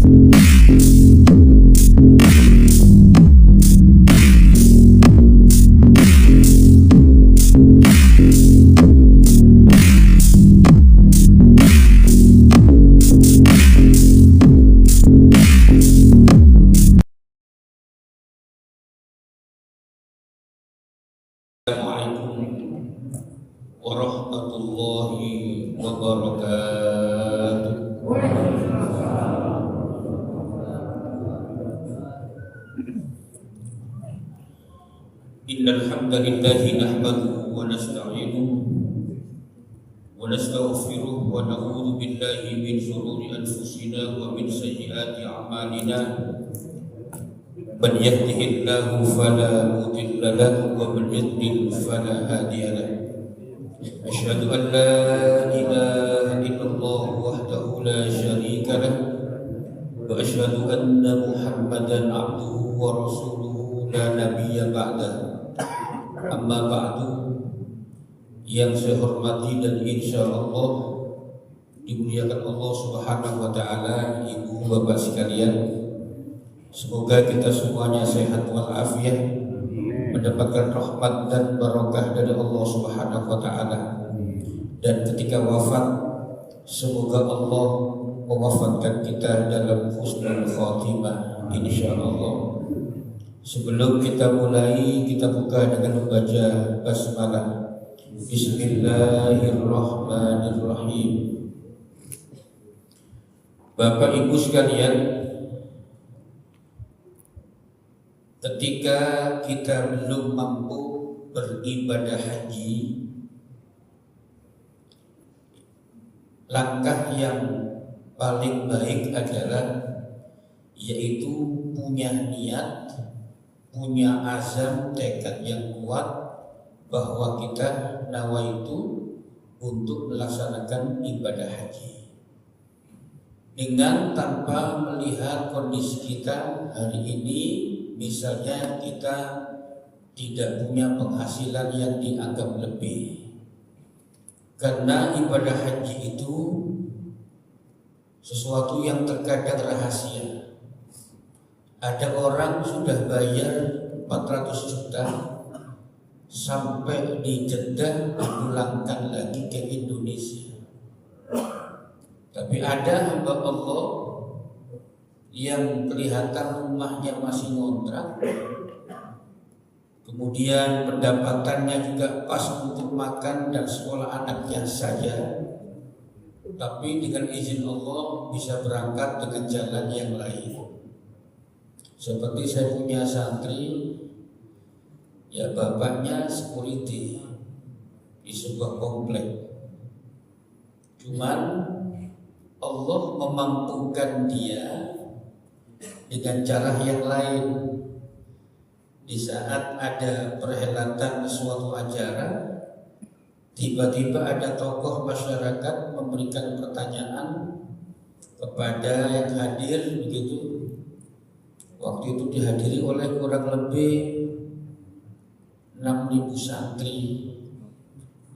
Assalamualaikum warahmatullahi wabarakatuh. Innal hamdalillahi nahmaduhu wa nasta'inuhu wa nastaghfiruh wa na'udzu billahi min shururi anfusina wa min sayyiati a'malina. Man yahdihillahu fala mudilla lahu wa man yudlil fala hadiya lahu. Asyhadu an la ilaha illallah wahdahu la syarika lahu wa asyhadu anna Muhammadan abduhu wa rasuluhu la nabiyya ba'dahu. Amma ba'du, yang saya hormati dan insyaallah dimuliakan Allah Subhanahu wa taala, ibu bapak sekalian, semoga kita semuanya sehat walafiat, mendapatkan rahmat dan barokah dari Allah Subhanahu wa taala. Dan ketika wafat, semoga Allah mewafatkan kita dalam husnul khatimah insyaallah. Sebelum kita mulai, kita buka dengan membaca basmalah. Bismillahirrahmanirrahim. Bapak Ibu sekalian, ketika kita belum mampu beribadah haji, langkah yang paling baik adalah yaitu punya niat, punya azam, tekad yang kuat bahwa kita nawaitu untuk melaksanakan ibadah haji, dengan tanpa melihat kondisi kita hari ini. Misalnya kita tidak punya penghasilan yang dianggap lebih, karena ibadah haji itu sesuatu yang terkadang rahasia. Ada orang sudah bayar 400 juta sampai di Jeddah dipulangkan lagi ke Indonesia. Tapi ada hamba Allah yang kelihatan rumahnya masih ngontrak, kemudian pendapatannya juga pas untuk makan dan sekolah anaknya saja, tapi dengan izin Allah bisa berangkat dengan jalan yang lain. Seperti saya punya santri, ya bapaknya security di sebuah komplek, cuman Allah memampukan dia dengan cara yang lain. Di saat ada perhelatan suatu acara, tiba-tiba ada tokoh masyarakat memberikan pertanyaan kepada yang hadir begitu. Waktu itu dihadiri oleh kurang lebih 6.000 santri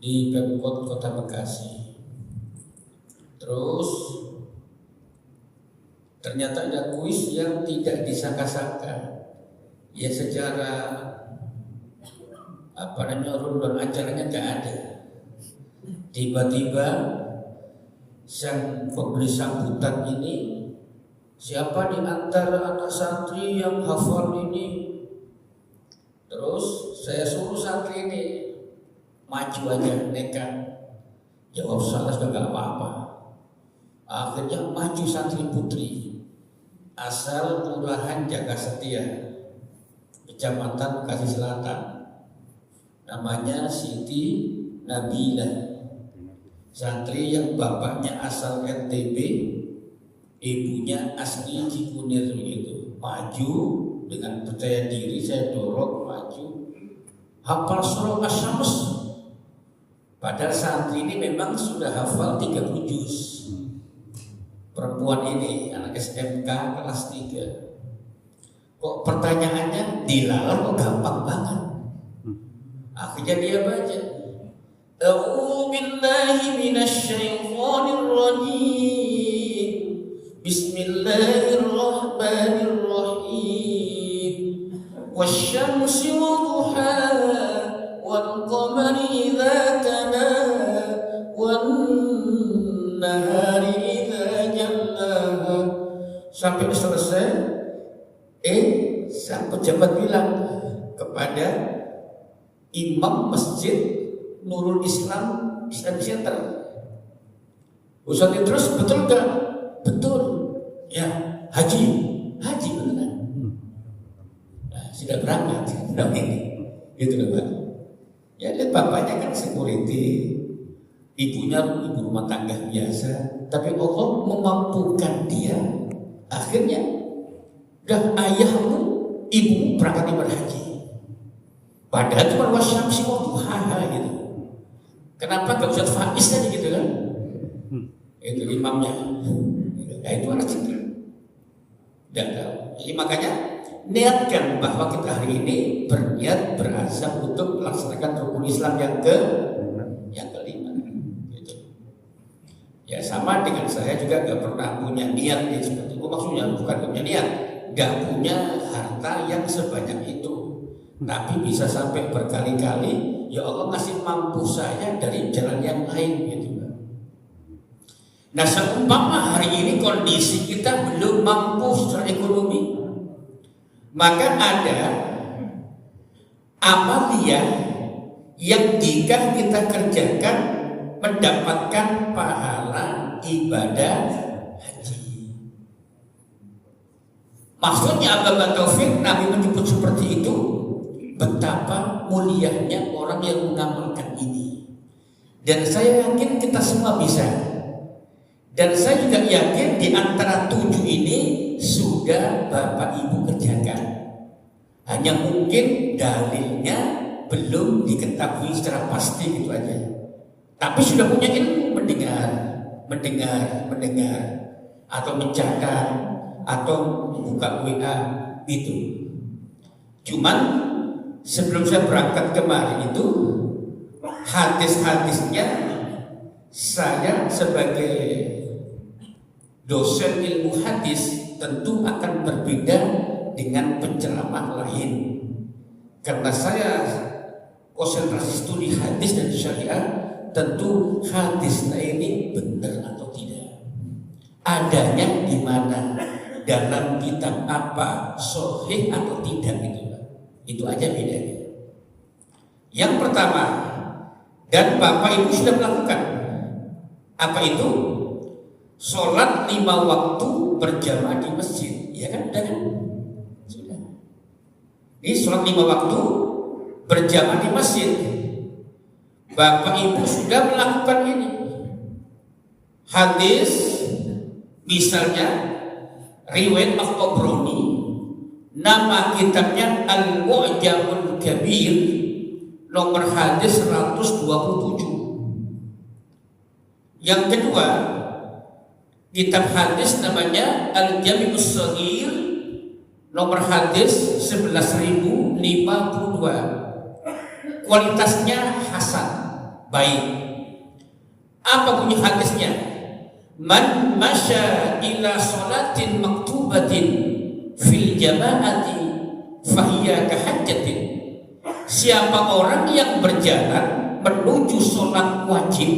di Pemkot Kota Bekasi. Terus ternyata ada kuis yang tidak disangka-sangka. Ya secara rundown acaranya nggak ada. Tiba-tiba sang pemberi sambutan ini, siapa di antara anak santri yang hafal ini? Terus saya suruh santri ini maju aja, nekat. Jawab salah sudah nggak apa-apa. Akhirnya maju santri putri asal Kelurahan Jaga Setia, Kecamatan Bekasi Selatan, namanya Siti Nabilah. Santri yang bapaknya asal NTB, ibunya asli Cikunir itu. Maju dengan percaya diri, saya dorong maju. Hafal surah Asy-Syams. Padahal santri ini memang sudah hafal 30 juz. Perempuan ini anak SMK kelas 3. Kok pertanyaannya dilalar kok gampang banget. Akhirnya dia baca, A'udzu billahi minasy syaithanir rajim. Bismillahirrahmanirrahim. Wasyamsi wadduhaha wal qamari idza talaha wan nahari idza jallaha. Sampai selesai, sang pejabat bilang kepada imam masjid Nurul Islam Center, Ustaz terus betul gak? Betul. Ya, haji beneran. Nah, sudah berangkat. Nah, ini, gitu loh Pak. Ya lihat bapaknya kan security, ibunya ibu rumah tangga biasa, tapi Allah memampukan dia. Akhirnya, dah ayahmu, ibumu berangkat ibadah haji. Padahal cuma wasyamsi wadduhaha gitu. Kenapa gak Ustaz Faiz aja gitu kan? Itu imamnya. Nah itu anak citra. Dan jadi makanya niatkan bahwa kita hari ini berniat berazam untuk melaksanakan rukun Islam yang kelima. Gitu. Ya sama dengan saya juga gak pernah punya niat ya, seperti itu. Maksudnya bukan punya niat, gak punya harta yang sebanyak itu, tapi bisa sampai berkali-kali. Ya Allah ngasih mampu saya dari jalan yang lain gitu. Nah seumpama hari ini kondisi kita belum mampu secara ekonomi, maka ada amalia yang jika kita kerjakan mendapatkan pahala ibadah haji. Maksudnya Abdullah Taufik Nabi menyebut seperti itu, betapa mulianya orang yang mengamalkan ini. Dan saya yakin kita semua bisa. Dan saya juga yakin di antara 7 ini sudah Bapak Ibu kerjakan. Hanya mungkin dalilnya belum diketahui secara pasti gitu aja. Tapi sudah punya ilmu, mendengar atau mencatat atau membuka WA gitu. Cuman sebelum saya berangkat kemarin itu hadis-hadisnya saya sebagai dosen ilmu hadis tentu akan berbeda dengan penceramah lain, karena saya konsentrasi studi hadis dan syariah. Tentu hadisnya ini benar atau tidak, adanya di mana, dalam kitab apa, sahih atau tidak gitu. Itu aja bedanya. Yang pertama, dan Bapak Ibu sudah melakukan apa itu? Sholat 5 waktu berjamaah di masjid, ya kan? Udah kan? Sudah. Ini sholat 5 waktu berjamaah di masjid. Bapak Ibu sudah melakukan ini. Hadis misalnya riwayat Al-Tabrani, nama kitabnya Al-Mu'jamul Kabir, nomor hadis 127. Yang kedua, kitab hadis namanya Al-Jami'us Shaghir, nomor hadis 11.052. Kualitasnya hasan, baik. Apa bunyi hadisnya? Man masya ila sholatin maktubatin fil jama'ati fahiya kahajjatin. Siapa orang yang berjalan menuju sholat wajib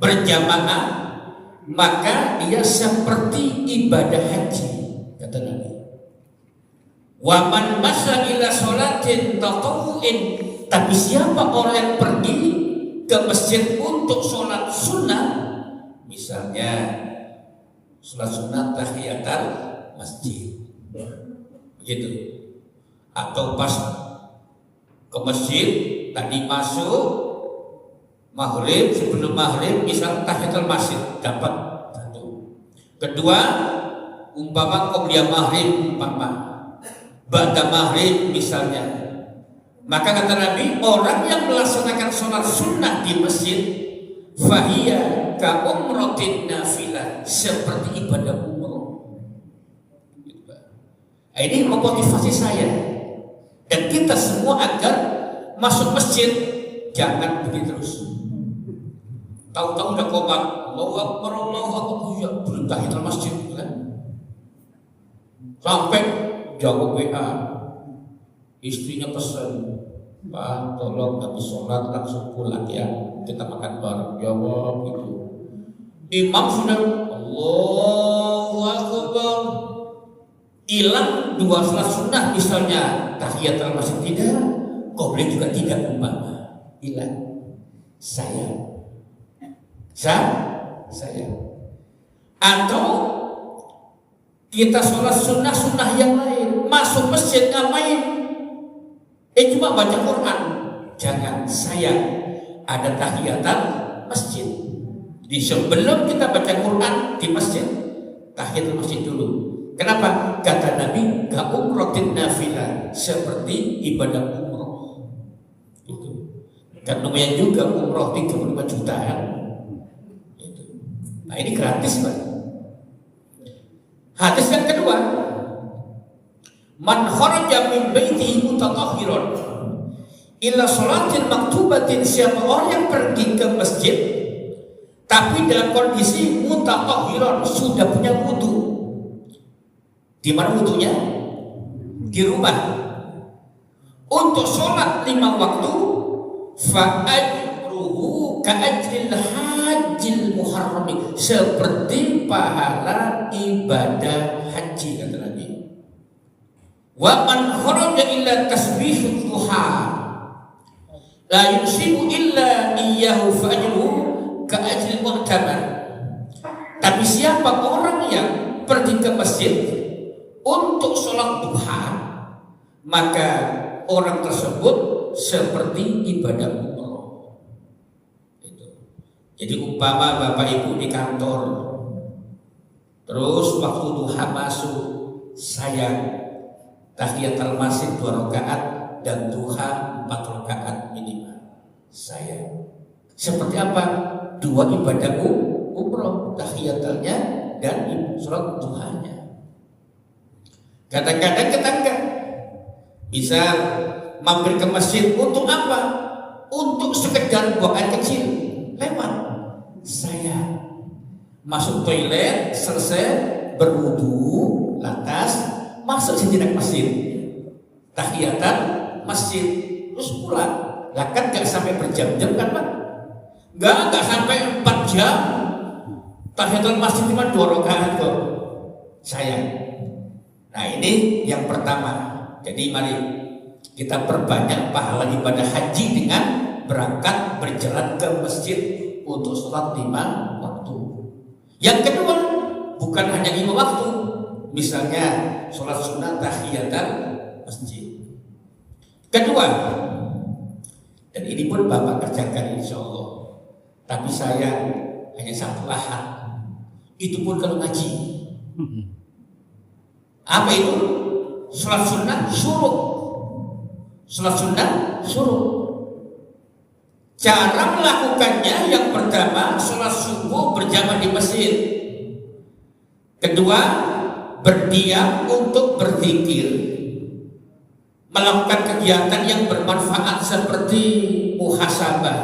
berjamaah, maka dia seperti ibadah haji, kata Nabi. Wa man masya ila sholatin tatawu'in, tapi siapa orang yang pergi ke masjid untuk sholat sunnah, misalnya sholat sunnah tahiyatul masjid, begitu, atau pas ke masjid tadi masuk maghrib, sebelum maghrib misal tahiyatul masjid dapat satu. Kedua, umpama qobliyah maghrib, umpama ba'da maghrib misalnya, maka kata Nabi, orang yang melaksanakan sholat sunnah di masjid fahiya ka umratin nafilah, seperti ibadah umroh. Ini memotivasi saya dan kita semua agar masuk masjid jangan pergi terus. Tahu-tahu udah komat, Allahu Akbar, ya belum tahiyatul masjid kan? Sampai jawab WA, istrinya pesan, Pak, tolong habis sholat langsung pulang ya, kita makan bareng. Jawab gitu. Imam sudah Allahu Akbar, hilang dua salat sunnah misalnya tahiyatul masjid tidak, qobliyah juga tidak umpama hilang. Saya atau kita sholat sunnah yang lain, masuk masjid ngapain? Cuma baca Quran. Jangan, saya ada tahiyatul masjid. Di sebelum kita baca Quran di masjid, tahiyatul masjid dulu. Kenapa? Kata Nabi, ka umratin nafilah, seperti ibadah umroh. Itu. Kan lumayan juga umroh 35 jutaan. Itu. Nah ini gratis Pak. Hadis yang kedua, man kharaja min baitihi mutatahhiran illa sholatin maktubatin, siapa orang yang pergi ke masjid tapi dalam kondisi mutatahhiran, sudah punya wudu. Di mana wudunya? Di rumah. Untuk sholat 5 waktu, fa ajruhu ka ajril hajjil muharrami, seperti pahala ibadah haji kata Nabi. Wa man kharaja illa tasbihud duha la yusibu illa iyyahu fa ajruhu ka ajril mu'tamar. Tapi siapa orang yang pergi ke masjid untuk sholat duha, maka orang tersebut seperti ibadah umroh. Jadi umpama Bapak Ibu di kantor, terus waktu duha masuk, saya tahiyatul masjid 2 rakaat dan duha 4 rakaat minimal. Saya seperti apa? 2 ibadah umroh, tahiyatulnya dan sholat duhanya. Kadang-kadang tetangga bisa mampir ke masjid untuk apa? Untuk sekedar buang air kecil, lewat. Saya masuk toilet, selesai berwudu, lantas masuk sejenak masjid, tahiyatan masjid, terus pulang. Lah kan gak sampai berjam-jam kan Pak? Gak sampai 4 jam. Tahiyatul masjid cuma 2 rakaat kok. Saya. Nah ini yang pertama. Jadi mari kita perbanyak pahala ibadah haji dengan berangkat berjalan ke masjid untuk sholat 5 waktu. Yang kedua, bukan hanya 5 waktu. Misalnya sholat sunnah tahiyatul masjid. Kedua, dan ini pun Bapak kerjakan insya Allah. Tapi saya hanya 1 ahad. Itu pun kalau ngaji. Apa itu? Sholat sunnah syuruk. Sholat sunnah syuruk. Cara melakukannya, yang pertama sholat subuh berjamaah di masjid. Kedua, berdiam untuk berzikir, melakukan kegiatan yang bermanfaat seperti muhasabah,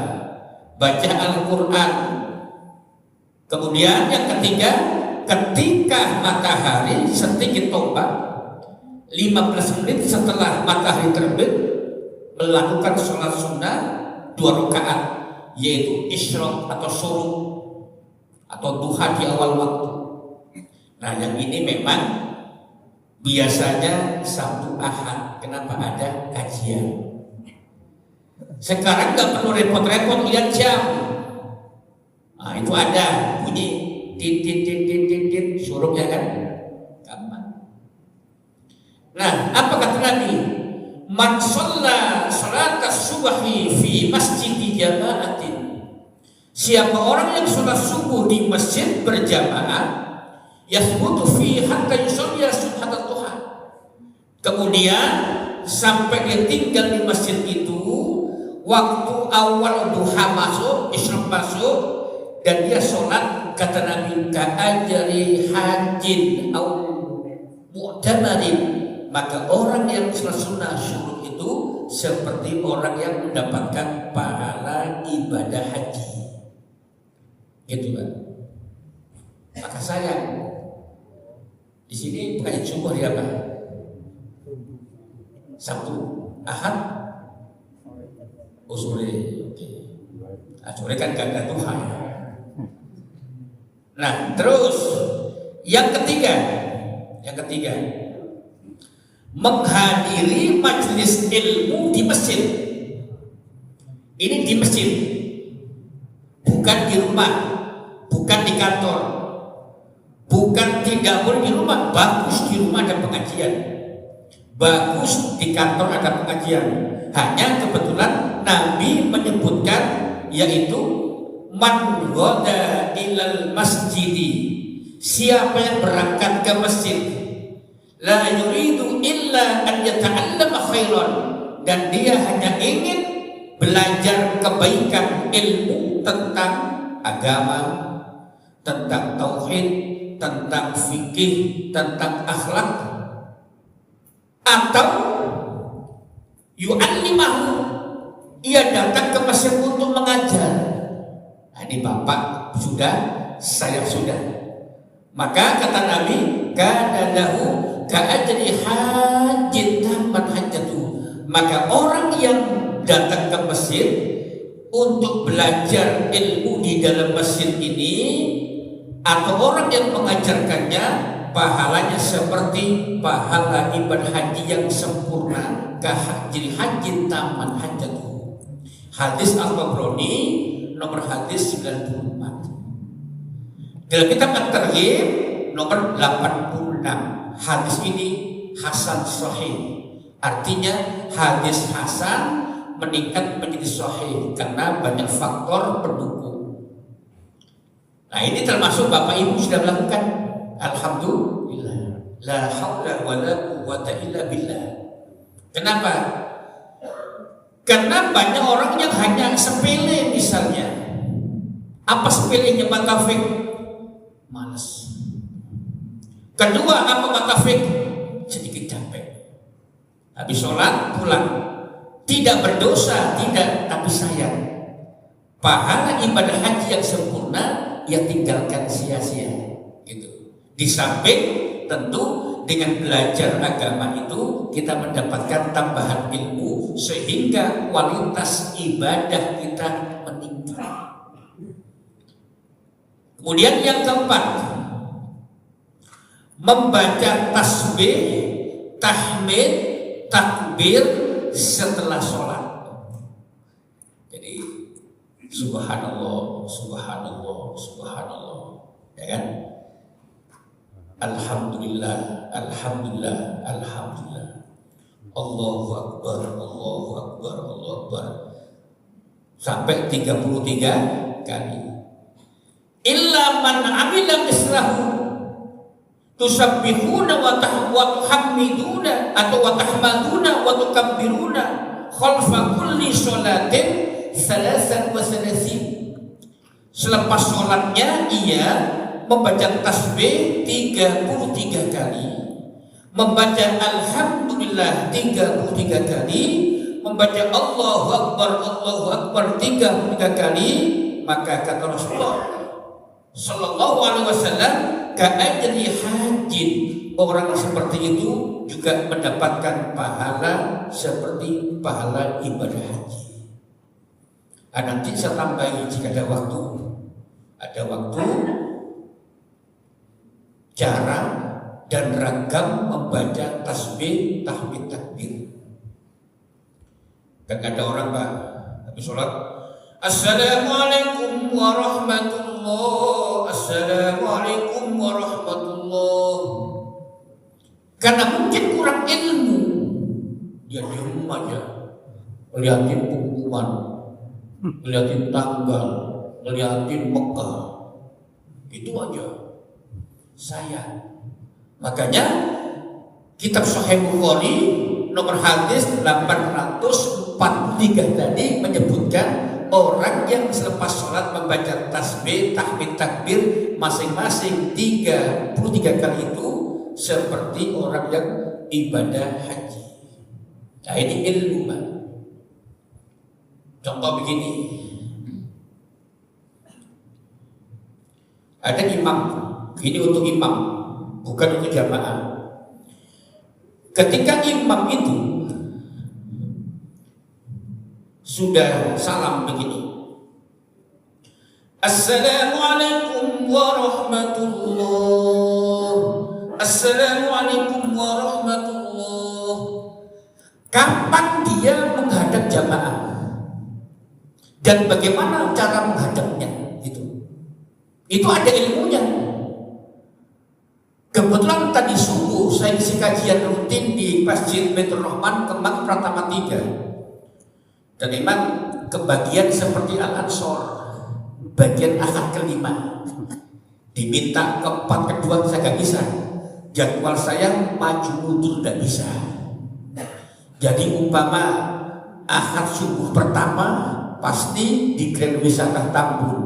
baca Al-Quran. Kemudian yang ketiga, ketika matahari sedikit tombak 15 menit setelah matahari terbit, melakukan sholat sunnah 2 rakaat, yaitu isyraq atau syuruk atau duha di awal waktu. Nah yang ini memang biasanya Sabtu Ahad. Kenapa ada kajian? Sekarang nggak perlu repot-repot lihat jam. Nah itu ada bunyi tit syuruk ya kan? Gampang. Nah apa kata Nabi? Man shalla salatas subhi fi masjidi jama'atin. Siapa orang yang sholat subuh di masjid berjamaah, yasbutu fi hatta yusalli subhatat duha. Kemudian sampai dia tinggal di masjid itu, waktu awal duha masuk, isyraq masuk, dan dia sholat, kata Nabi, ka'ajri hajin au mu'tamarin, maka orang yang sholat sunnah syuruk itu seperti orang yang mendapatkan pahala ibadah haji. gitu kan. Maka sayang di sini pengajian subuh hari apa? Sabtu, Ahad, sore. Oke. Sore kan gak ada Tuhan. Nah, terus yang ketiga, menghadiri majelis ilmu di masjid. Ini di masjid, bukan di rumah, bukan di kantor, bukan tidak boleh di rumah. Bagus di rumah ada pengajian, bagus di kantor ada pengajian. Hanya kebetulan Nabi menyebutkan, yaitu man ghada ilal masjidi, siapa yang berangkat ke masjid, la yuridu illa an yata'allama khairan, dan dia hanya ingin belajar kebaikan, ilmu tentang agama, tentang tauhid, tentang fikih, tentang akhlak, atau yu'allimahu, ia datang ke masjid untuk mengajar. Nah, ini bapak sudah, saya sudah. Maka kata Nabi, kana lahu ka'ajri hajjin tammat hajjatuhu. Maka orang yang datang ke masjid untuk belajar ilmu di dalam masjid ini, atau orang yang mengajarkannya, pahalanya seperti pahala ibadah haji yang sempurna, kahajri hajjin tammat hajjatuhu. Hadis Al-Tabrani nomor hadis 94. Dalam kitab At-Targhib nomor 86. Hadis ini hasan sahih. Artinya hadis hasan meningkat menjadi sahih karena banyak faktor pendukung. Nah, ini termasuk Bapak Ibu sudah melakukan. Alhamdulillah. La haula wala quwwata illa billah. Kenapa? Karena banyak orang yang hanya sepele misalnya. Apa sepelenya Pak Taufik? Malas. Kedua, apa Pak Taufik? Sedikit capek. Habis sholat pulang. Tidak berdosa, tidak, tapi sayang. Pahala ibadah haji yang sempurna ia tinggalkan sia-sia. Gitu. Di samping tentu dengan belajar agama itu kita mendapatkan tambahan ilmu sehingga kualitas ibadah kita meningkat. Kemudian yang keempat, membaca tasbih, tahmid, takbir setelah sholat. Jadi subhanallah, subhanallah, subhanallah, ya kan? Alhamdulillah, alhamdulillah, alhamdulillah. Allahu akbar, Allahu akbar, Allahu akbar. Sampai 33 kali. Illa man amila mislahu tusabbihuna wa tahmiduna atau wa tahmaduna wa tukabbiruna khalfa kulli sholatin 33. Selepas sholatnya ia membaca tasbih 33 kali, membaca alhamdulillah 33 kali, membaca Allahu akbar 33 kali. Maka kata Rasulullah sallallahu alaihi wasallam, ka'ajri hajin, orang seperti itu juga mendapatkan pahala seperti pahala ibadah haji. Nanti saya tambahi jika ada waktu. Ada waktu, cara dan ragam membaca tasbih, tahmid, takbir. Kan ada orang Pak habis sholat, assalamualaikum warahmatullah, assalamualaikum warahmatullah. Karena mungkin kurang ilmu, dia diam aja, ngeliatin pengumuman, ngeliatin tanggal, ngeliatin Mekah, itu aja. Makanya kitab Sahih Bukhari nomor hadis 843 tadi menyebutkan orang yang selepas sholat membaca tasbih, tahmid, takbir masing-masing 33 kali itu seperti orang yang ibadah haji. Nah, ini ilmu Pak. Contoh begini, Ada imam, ini untuk imam, bukan untuk jamaah. Ketika imam itu sudah salam begini, Assalamualaikum warahmatullah, Assalamualaikum warahmatullah. Kapan dia menghadap jamaah dan bagaimana cara menghadapnya, itu ada ilmunya. Kebetulan tadi subuh saya isi kajian rutin di Masjid Baitur Rahman Kemang Pratama 3, dan memang kebagian seperti Al-Ansor, bagian akad kelima, diminta keempat kedua saya gak bisa, jadwal saya maju mundur gak bisa. Jadi umpama akad subuh pertama pasti di Grand Wisata Tambun,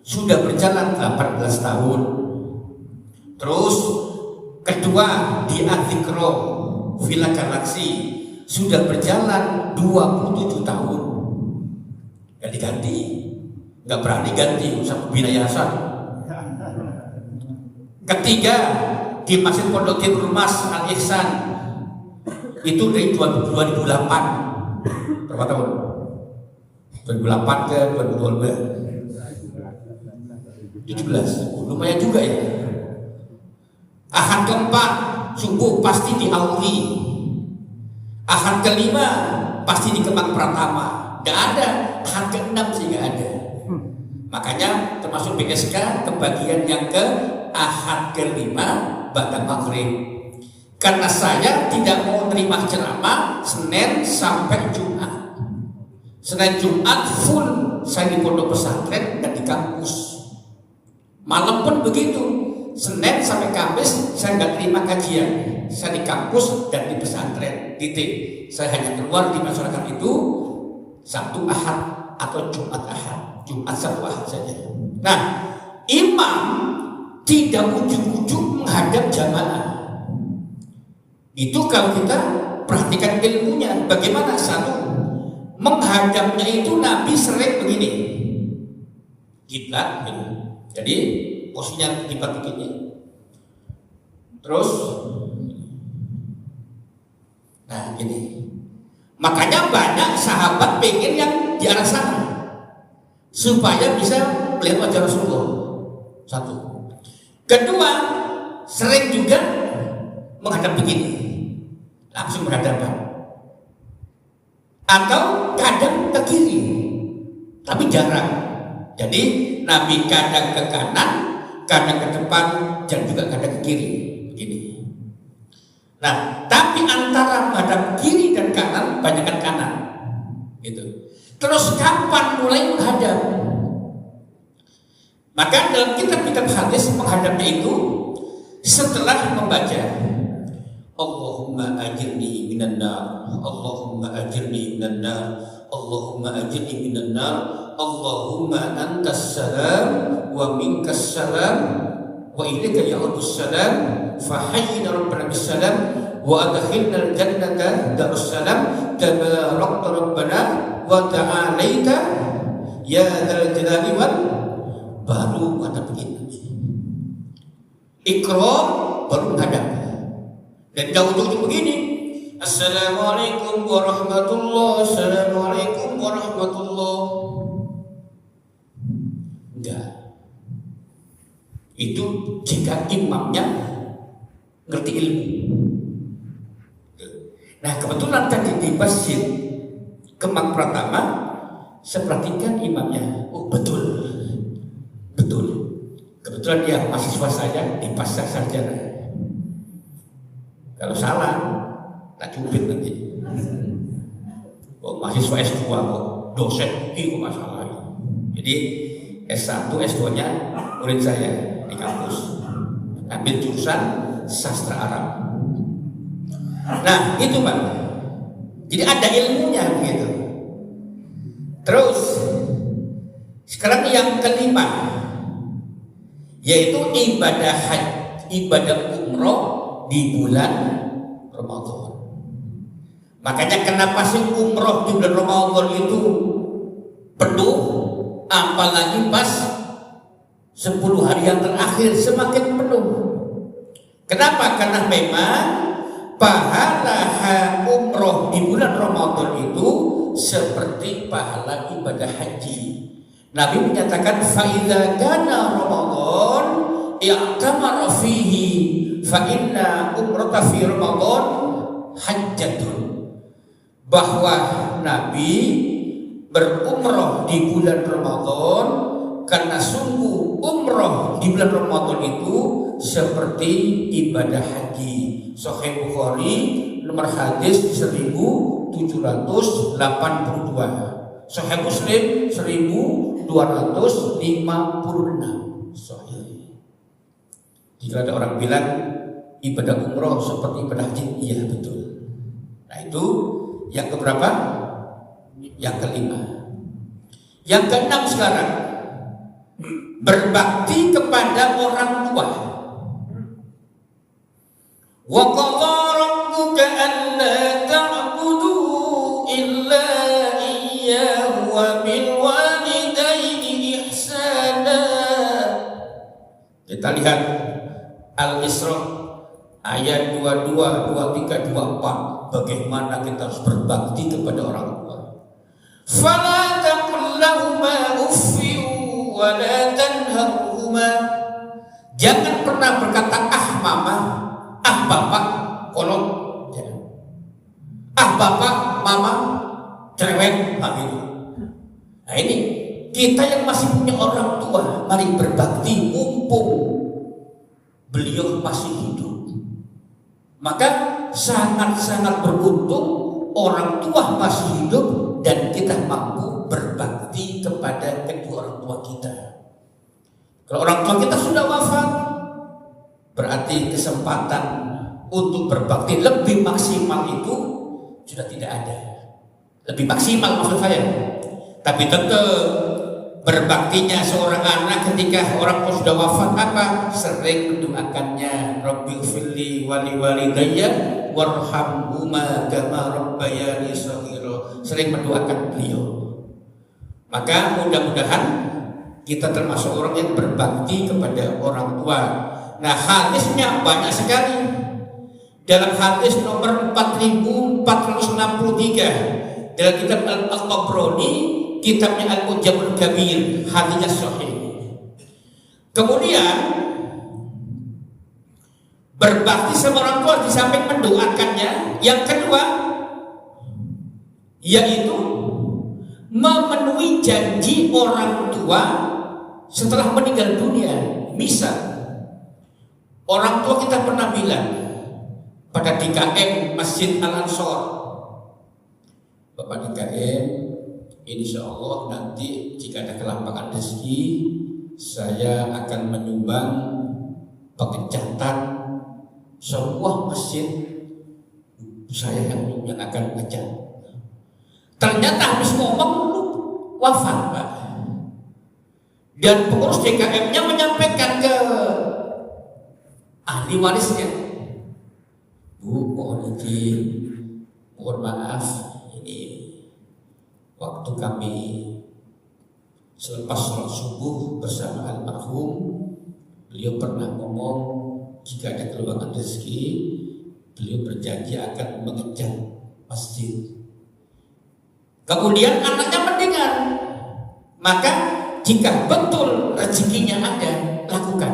sudah berjalan 18 tahun. Terus kedua di Adzikro Villa Galaxy sudah berjalan 27 tahun. Gak diganti, gak berani ganti, usah bina yayasan. Ketiga di Masjid Pondok Timur Mas Al Ihsan, itu dari 2008. Berapa tahun? 2008 ke 2012, 17, lumayan juga ya. Ahad keempat subuh pasti di Auri, ahad kelima pasti di Kemang Pratama, gak ada. Ahad keenam sih gak ada. Makanya termasuk BSK kebagian yang ke ahad kelima ba'da maghrib, karena saya tidak mau terima ceramah Senin sampai Jumat. Senin Jumat full saya di pondok pesantren dan di kampus. Malam pun begitu. Senin sampai Kamis saya nggak terima kajian, saya di kampus dan di pesantren. Titik. Saya hanya keluar di masyarakat itu Sabtu Ahad atau Jumat Ahad, Jumat Sabtu Ahad saja. Nah, imam tidak ujung-ujung menghadap jamaah. Itu kalau kita perhatikan ilmunya, bagaimana satu menghadapnya itu Nabi sering begini, kiblat. Jadi posisinya kiblat begini. Terus, nah ini. Makanya banyak sahabat pengen yang di arah sana supaya bisa melihat wajah Rasulullah. Satu. Kedua, sering juga menghadap begini, langsung berhadapan. Atau kadang ke kiri, tapi jarang. Jadi Nabi kadang ke kanan, kadang ke depan, dan juga kadang ke kiri, begini. Nah, tapi antara menghadap kiri dan kanan, banyakkan kanan, gitu. Terus kapan mulai menghadap? Maka dalam kitab-kitab hadis menghadapnya itu setelah membaca Allahumma ajirni minan nar, Allahumma ajirni minan nar, Allahumma ajirni minan nar, Allahumma antas salam wa minkas salam wa ilaika ya'udus salam fa hayyina rabbana bis salam wa adkhilna al jannata darus salam tabarakta rabbana wa ta'alaita ya dzal jalali wal, baru kata begini, ikram baru menghadap. Dan jauh-jauh begini, Assalamualaikum warahmatullah, Assalamualaikum warahmatullah. Enggak. Itu jika imamnya ngerti ilmu. Nah, kebetulan tadi di Masjid Kemang Pratama saya perhatikan imamnya. Oh, betul. Kebetulan dia mahasiswa saya di Pasar Sarjana. Kalau salah, tak cubit nanti. Oh, mahasiswa S2 kok, dosen, itu masalah. Jadi S1, S2-nya murid saya di kampus, ambil jurusan sastra Arab. Nah, itu Pak. Jadi ada ilmunya begitu. Terus sekarang yang kelima, yaitu ibadah haji, ibadah umroh di bulan Ramadan. Makanya kenapa sih umroh di bulan Ramadan itu penuh, apalagi pas 10 hari yang terakhir semakin penuh. Kenapa? Karena memang pahala umroh di bulan Ramadan itu seperti pahala ibadah haji. Nabi menyatakan fa'idza kana Ramadan i'tamara fihi fa inna umrata fi Ramadan hajjatun. Bahwa Nabi berumroh di bulan Ramadan karena sungguh umroh di bulan Ramadan itu seperti ibadah haji. Sahih Bukhari nomor hadis 1782. Sahih Muslim 1256. Sahih. Jika ada orang bilang ibadah umroh seperti ibadah haji, iya betul. Nah itu yang keberapa? Yang kelima. Yang keenam sekarang, berbakti kepada orang tua. Wa qadha rabbuka alla ta'budu illa iyyahu wa bil walidayni ihsana. Kita lihat Al-Isra ayat 22, 23, 24. Bagaimana kita harus berbakti kepada orang tua. Fala taqul lahumā uffin wa la tanharhumā. Jangan pernah berkata ah mama, ah bapak, kolot. Jangan. Ah bapak, mama, cerewet, gitu. Nah ini kita yang masih punya orang tua, mari berbakti mumpung beliau masih hidup. Maka sangat-sangat beruntung orang tua masih hidup dan kita mampu berbakti kepada kedua orang tua kita. Kalau orang tua kita sudah wafat, berarti kesempatan untuk berbakti lebih maksimal itu sudah tidak ada. Lebih maksimal maksud saya. Tapi tetap berbaktinya seorang anak ketika orang tua sudah wafat apa? Sering mendoakannya, Rabbighfirli wa li walidayya warhamhuma kama rabbayani shaghira. Sering mendoakan beliau. Maka mudah-mudahan kita termasuk orang yang berbakti kepada orang tua. Nah, hadisnya banyak sekali. Dalam hadis nomor 4463 dalam kitab Al-Tabrani, kitabnya Al-Mujamul Kabir, hadisnya sahih. Kemudian berbakti sama orang tua di samping mendoakannya, yang kedua yaitu memenuhi janji orang tua setelah meninggal dunia. Misal orang tua kita pernah bilang pada DKM Masjid Al-Ansor, Bapak DKM, insya Allah nanti jika ada kelapangan rezeki, saya akan menyumbang pengecatan sebuah masjid saya yang akan ngecat. Ternyata habis ngomong wafat Pak. Dan pengurus DKM-nya menyampaikan ke ahli warisnya, Bu, mohon izin, mohon maaf, ini waktu kami selepas sholat subuh bersama almarhum, beliau pernah ngomong jika ada keluangan rezeki, beliau berjanji akan mengecat masjid. Kemudian anaknya mendengar, maka jika betul rezekinya ada, lakukan.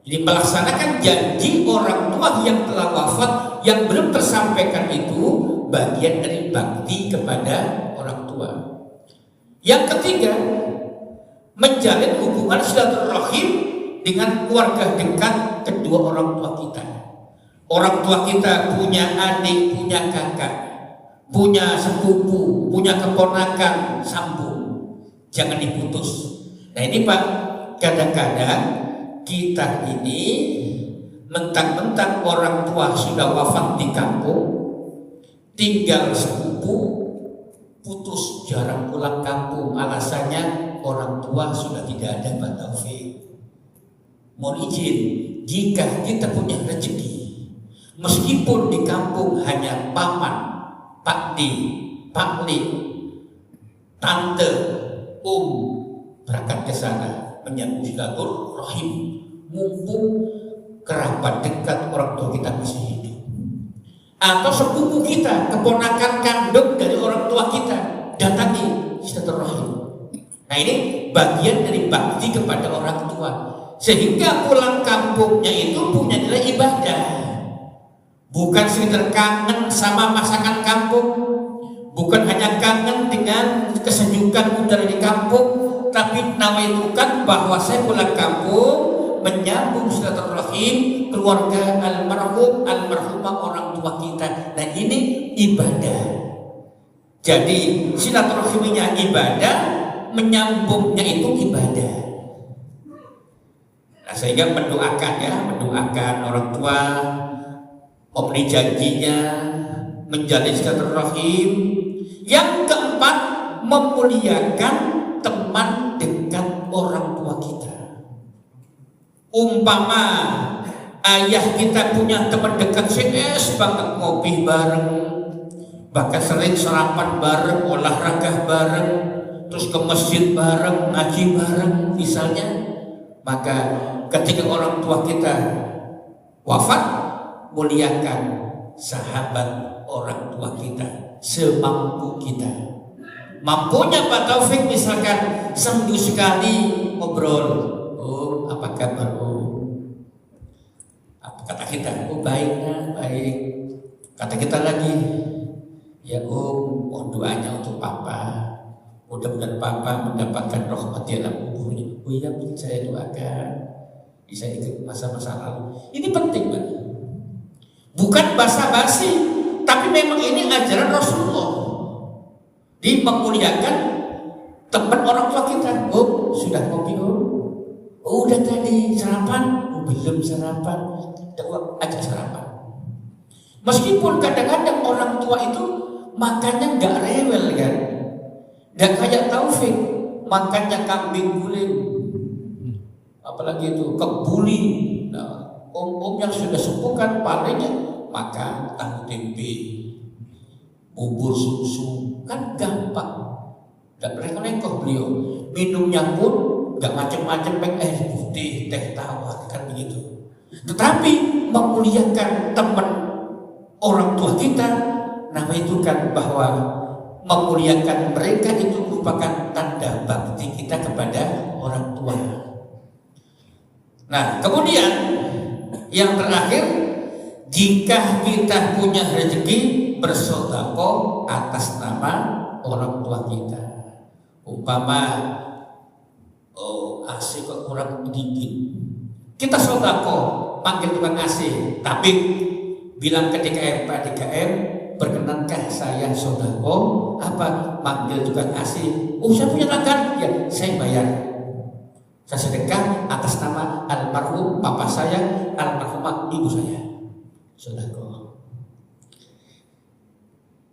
Jadi melaksanakan janji orang tua yang telah wafat yang belum tersampaikan itu bagian dari bakti kepada orang tua. Yang ketiga, menjalin hubungan silaturahim dengan keluarga dekat kedua orang tua kita. Orang tua kita punya adik, punya kakak, punya sepupu, punya keponakan, sambung. Jangan diputus. Nah ini Pak, kadang-kadang kita ini mentang-mentang orang tua sudah wafat di kampung, tinggal sepupu, putus, jarang pulang kampung. Alasannya orang tua sudah tidak ada Pak Taufik. Mohon izin, jika kita punya rezeki, meskipun di kampung hanya paman, pakdi, pakli, tante, berangkat ke sana. menyambung silaturahim, mumpung kerabat dekat orang tua kita masih hidup, atau sepupu kita, keponakan kandung dari orang tua kita, datangi silaturahim. Nah, ini bagian dari bakti kepada orang tua, sehingga pulang kampungnya itu punya nilai ibadah. Bukan sekedar kangen sama masakan kampung, bukan hanya kangen dengan kesejukan udara di kampung, tapi nawaitukan bahwa saya pulang kampung menyambung silaturahim keluarga almarhum, almarhumah orang tua kita. Nah, ini ibadah. Jadi silaturahimnya ibadah, menyambungnya itu ibadah. Nah, sehingga mendoakan orang tua, memenuhi janjinya, menjalin silaturahim. Yang keempat, memuliakan teman dekat orang tua kita. Umpama ayah kita punya teman dekat CS banget, ngopi bareng, bahkan sering sarapan bareng, olahraga bareng, terus ke masjid bareng, ngaji bareng misalnya. Maka ketika orang tua kita wafat, muliakan sahabat orang tua kita semampu kita. Mampunya Pak Taufik misalkan seminggu sekali ngobrol, oh apa kabar, oh apa kata kita, oh baik. Kata kita lagi, ya mohon doanya untuk papa, mudah-mudahan papa mendapatkan rahmat di alam kuburnya. Oh iya, saya doakan bisa ikut masa-masa lalu. Ini penting banget. Bukan basa-basi, tapi memang ini ajaran Rasulullah. Di memuliakan teman orang tua kita. Oh sudah ngopi, oh udah tadi sarapan, oh belum sarapan, ajak sarapan. Meskipun kadang-kadang orang tua itu makannya nggak rewel kan, nggak kayak Taufik makannya kambing guling, apalagi itu kebuli. Nah, om yang sudah sepuh kan palingnya makan tahu tempe, bubur susu, kan gampang, nggak rengkoh-rengkoh beliau. Minumnya pun nggak macam-macam, putih, teh tawar, kan begitu. Tetapi memuliakan teman orang tua kita, nama itu kan bahwa memuliakan mereka itu merupakan tanda bakti kita kepada orang tua. Nah, kemudian yang terakhir, jika kita punya rezeki, bersedekah atas nama orang tua kita. Umpama AC kok kurang dingin, kita sedekah, panggil tukang AC, tapi bilang ke DKM, Pak DKM, berkenankah saya sedekah apa panggil tukang AC? Oh saya punya langgan, ya saya bayar. Saya sedekah atas nama almarhum papa saya, almarhumah ibu saya. Sedekah.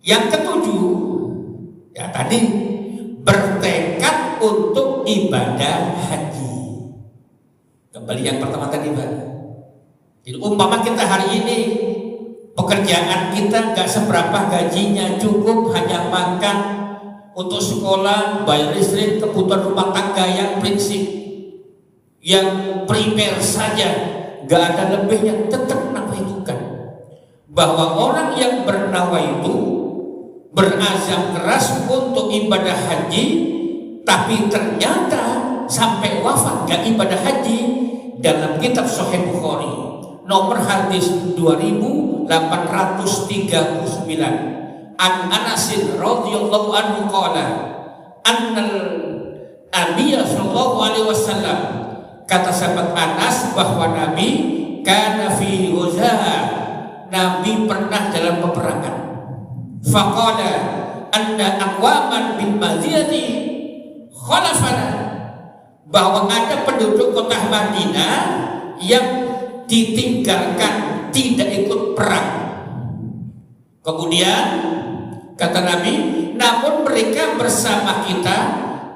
Yang ketujuh, ya tadi bertekad untuk ibadah haji. Kembali yang pertama tadi, Pak. Jadi umpama kita hari ini pekerjaan kita gak seberapa gajinya, cukup hanya makan, untuk sekolah, bayar listrik, kebutuhan rumah tangga yang prinsip, yang primer saja, gak ada lebihnya, tetap nawaikan bahwa orang yang bernawaitu berazam keras untuk ibadah haji, tapi ternyata sampai wafat gak ibadah haji. Dalam kitab Sahih Bukhari nomor hadis 2839, an Anas radhiyallahu anhu qala annal Nabi sallallahu alaihi wasallam, kata sahabat Anas bahwa Nabi kana fi ghazah, Nabi pernah dalam peperangan. Faqala anna aqwaman bil madinati khalafana, bahwa ada penduduk kota Madinah yang ditinggalkan, tidak ikut perang. Kemudian kata Nabi, namun mereka bersama kita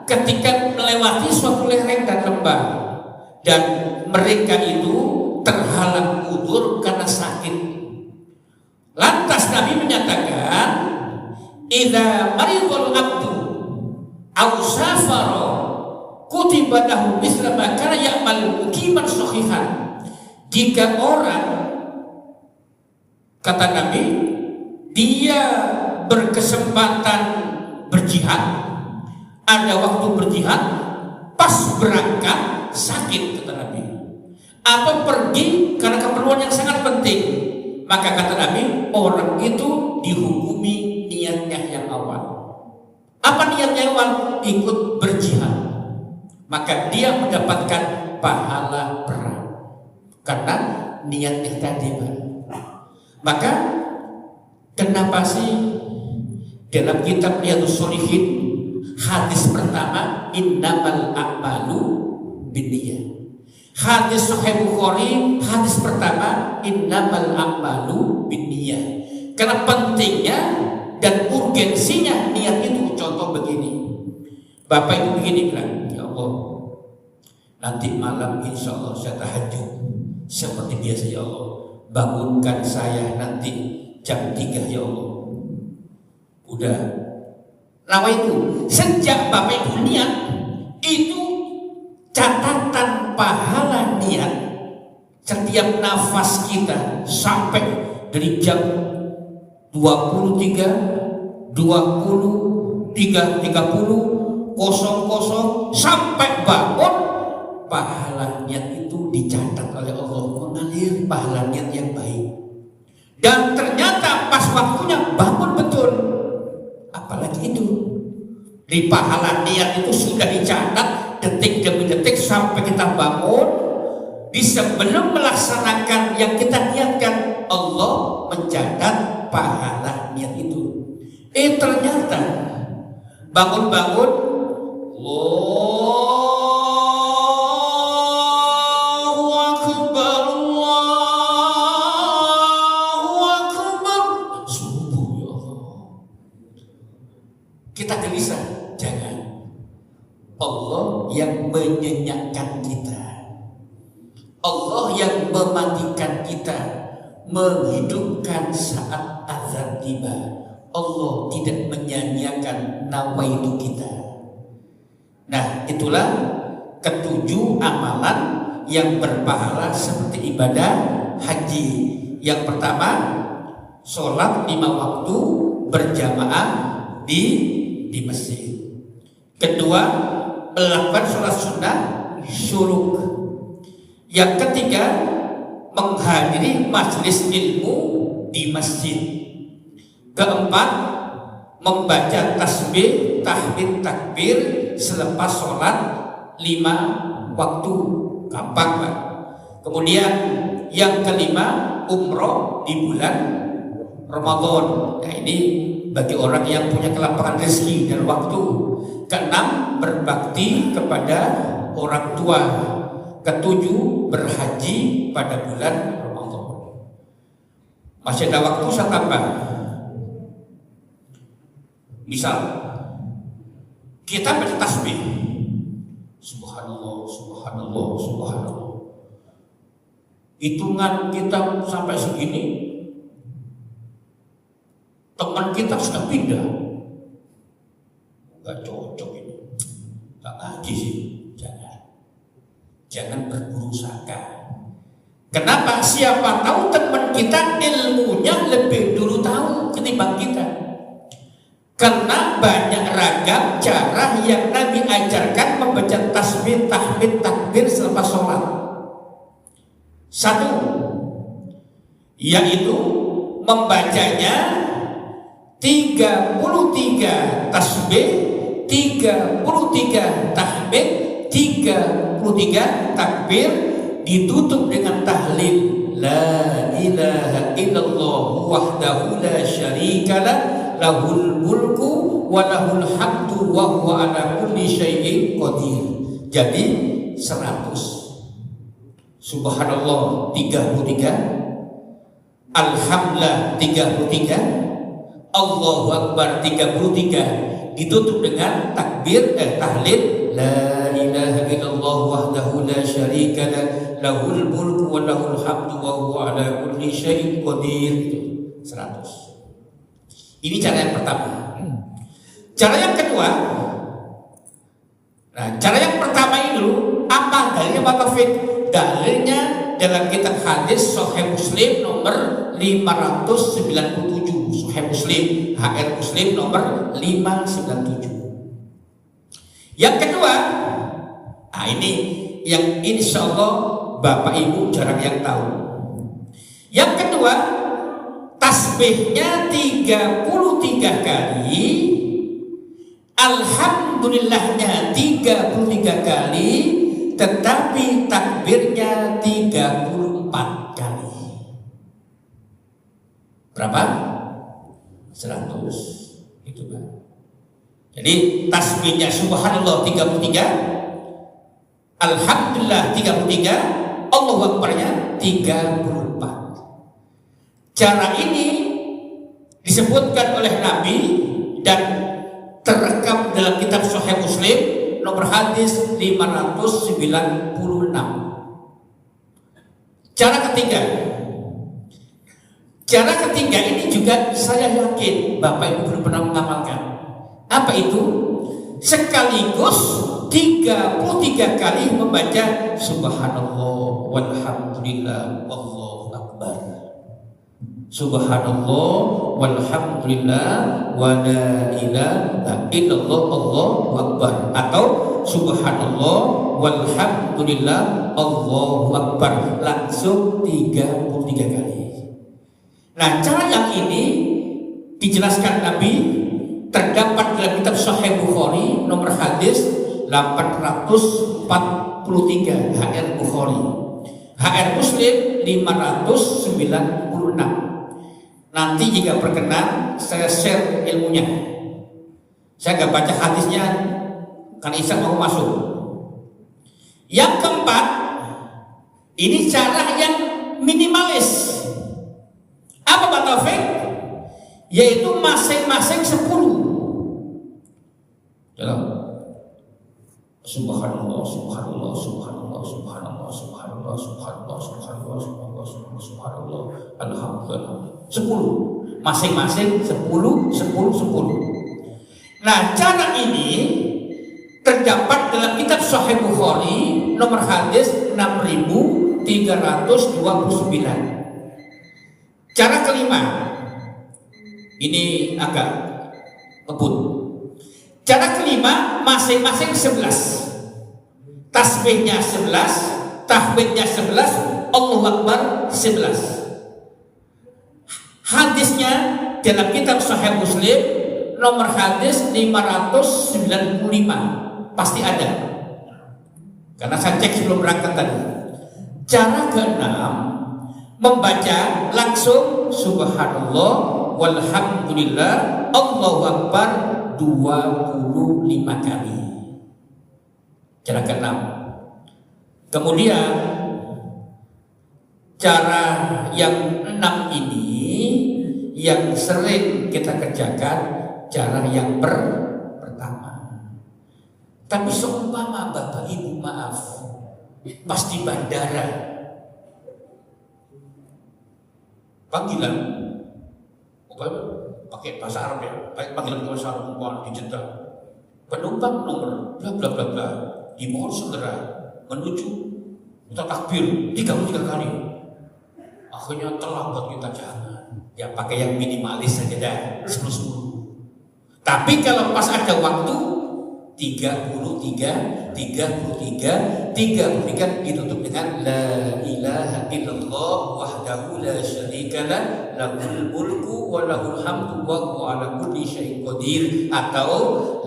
ketika melewati suatu lereng dan lembah, dan mereka itu terhalang udzur karena sakit. Lantas Nabi menyatakan, idza maridul abdu aw safara kutiba lahu mithla ma kana ya'mal muqiman sahihan. Jika orang, kata Nabi, dia berkesempatan berjihad, ada waktu berjihad, pas berangkat sakit, kata Nabi, atau pergi karena keperluan yang sangat penting, maka kata Nabi, orang itu dihukumi niatnya yang awal. Apa niatnya yang awal? Ikut berjihad, maka dia mendapatkan pahala perang karena niatnya tadi. Maka kenapa sih dalam kitab Riyadhus Shalihin hadis pertama innamal a'malu binniyat, hadis Sahih Bukhari hadis pertama innamal a'malu binniyat, karena pentingnya dan urgensinya niat itu. Contoh begini, Bapak Ibu begini bilang, ya Allah, nanti malam insya Allah saya tahajud seperti biasa ya Allah, bangunkan saya nanti jam 3 ya Allah. Udah lama itu, sejak Bapak Ibu niat itu, catatan pahala niat setiap nafas kita sampai dari jam 23, 20, 30, 00 sampai bangun, pahala niat itu dicatat oleh Allah, mengalir pahala niat yang baik. Dan ternyata pas waktunya bangun betul. Apalagi itu, di pahala niat itu sudah dicatat detik demi detik sampai kita bangun. Di sebelum melaksanakan yang kita niatkan, Allah mencatat pahala niat itu. Ternyata bangun-bangun, Allahu Akbar, Allahu Akbar, subuh ya Allah. Kita gelisah, jangan. Allah yang menyenyakkan kita, Allah yang mematikan kita, menghidupkan saat azan tiba. Allah tidak menyanyiakan nawaitu kita. Nah, itulah ketujuh amalan yang berpahala seperti ibadah haji. Yang pertama, sholat 5 waktu berjamaah di masjid. Kedua, melakukan sholat sunnah syuruk. Yang ketiga, menghadiri majelis ilmu di masjid. Keempat, membaca tasbih, tahmid, takbir selepas sholat 5 waktu. Gampang, Pak. Kemudian yang kelima, umroh di bulan Ramadan. Nah, ini bagi orang yang punya kelapangan rezeki dan waktu. Keenam, berbakti kepada orang tua. Ketujuh, berhaji pada bulan Ramadan. Masih ada waktu, saya tambah. Misal kita baca tasbih, subhanallah, subhanallah, subhanallah. Hitungan kita sampai segini, teman kita sudah pindah. Gak cocok ini, gak ngaji sih. Jangan berburu sangka. Kenapa? Siapa tahu teman kita ilmunya lebih dulu tahu ketimbang kita. Karena banyak ragam cara yang Nabi ajarkan membaca tasbih, tahmid, takbir selepas sholat. Satu, yaitu membacanya 33 tasbih, 33 tahmid, 33 takbir, ditutup dengan tahlil la ilaha illallah wahdahu la syarikalah lahul mulku wa lahul hamdu wa huwa ala kulli syai'in qadir. Jadi 100. Subhanallah 33, alhamdulillah 33, Allahu akbar 33, ditutup dengan takbir tahlil la ilaha illallah wahdahu la syarikalah lahul mulku wa lahul hamdu wa huwa ala kulli syai'in qadir. 100. Ini cara yang pertama. Cara yang kedua, Nah, cara yang pertama ini dulu, apa dalilnya Pak Taufik? Dalilnya dalam kitab hadis Sahih Muslim nomor 597, Sahih Muslim, HR Muslim nomor 597. Yang kedua, nah ini yang insya Allah Bapak Ibu jarang yang tahu. Yang kedua, tasbihnya 33 kali, alhamdulillahnya 33 kali, tetapi takbirnya 34 kali. Berapa? 100. Itu Pak. Jadi tasbihnya subhanallah 33, alhamdulillah 33, Allahu Akbarnya 34. Cara ini disebutkan oleh Nabi dan terekam dalam kitab Sahih Muslim nomor hadis 596. Cara ketiga ini juga saya yakin Bapak Ibu belum pernah mengamalkan. Apa itu? Sekaligus 33 kali membaca subhanallah walhamdulillah wallahu akbar. Subhanallah walhamdulillah wa la ilaha illallah Allahu akbar, atau subhanallah walhamdulillah Allahu akbar, langsung 33 kali. Nah, cara yang ini dijelaskan Nabi, terdapat dalam kitab Sahih Bukhari nomor hadis 843 HR Bukhari, HR Muslim 596. Nanti jika berkenan saya share ilmunya. Saya nggak baca hadisnya kan Isa mau masuk. Yang keempat, ini cara yang minimalis. Apa Pak Taufik? Yaitu masing-masing 10. Subhanallah, subhanallah, subhanallah, subhanallah, subhanallah, subhanallah, subhanallah, subhanallah, subhanallah, subhanallah, alhamdulillah. 10. Masing-masing 10, 10, 10. Nah, cara ini terdapat dalam kitab Sahih Bukhari nomor hadis 6329. Cara kelima, ini agak ngebut. Cara kelima, masing-masing 11. Tasbihnya 11, tahmidnya 11, Allahu Akbar 11. Hadisnya dalam kitab Sahih Muslim nomor hadis 595. Pasti ada. Karena saya cek sebelum berangkat tadi. Cara keenam, membaca langsung subhanallah walhamdulillah Allahu Akbar 25 kali. Cara keenam. Kemudian cara yang 6 ini yang sering kita kerjakan, cara yang pertama. Tapi seumpama Bapak Ibu maaf, pas di bandara panggilan pakai bahasa Arab ya, panggilan bahasa Arab di Jeddah, penumpang nomor bla bla bla bla dimohon segera menuju kita takbir 33 kali. Akhirnya terlambat, kita jangan, ya pakai yang minimalis saja dah, 10. Tapi kalau pas ada waktu 33 ditutup dengan la ilaha illallah wahdahu la syarikalah lahul mulku wa lahul hamdu wa huwa ala kulli syai'in qadir, atau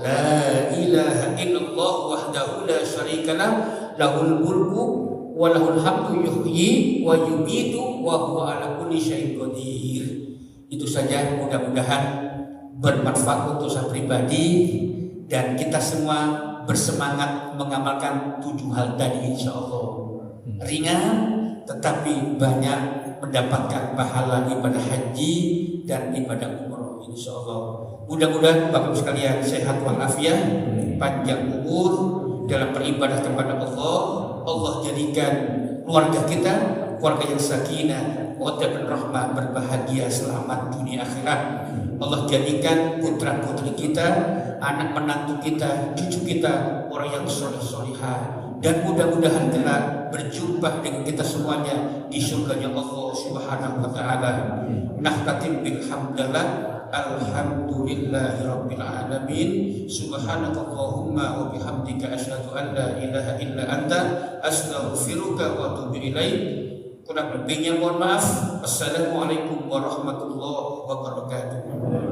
la ilaha illallah wahdahu la syarikalah lahul mulku wa lahul hamdu yuhyi wa yumiitu wa huwa ala kulli syai'in qadir. Itu saja, mudah-mudahan bermanfaat untuk saya pribadi dan kita semua bersemangat mengamalkan 7 hal tadi, insya Allah. Ringan tetapi banyak mendapatkan pahala ibadah haji dan ibadah umroh, insya Allah. Mudah-mudahan Bapak Ibu sekalian sehat walafiat, panjang umur dalam beribadah kepada Allah. Allah jadikan keluarga kita keluarga yang sakinah, mawaddah dan rahmah, berbahagia, selamat dunia akhirat. Allah jadikan putra-putri kita anak menantu kita, cucu kita orang yang soleh-solihah, dan mudah-mudahan kelak berjumpa dengan kita semuanya di surganya Allah Subhanahu wa taala. Nahtatim bil hamdalah. Alhamdulillahi rabbil alamin. Subhanakallahumma wa bihamdika asyhadu an la ilaha illa anta astaghfiruka wa atubu ilaik. Kurang lebihnya mohon maaf. Assalamualaikum warahmatullahi wabarakatuh.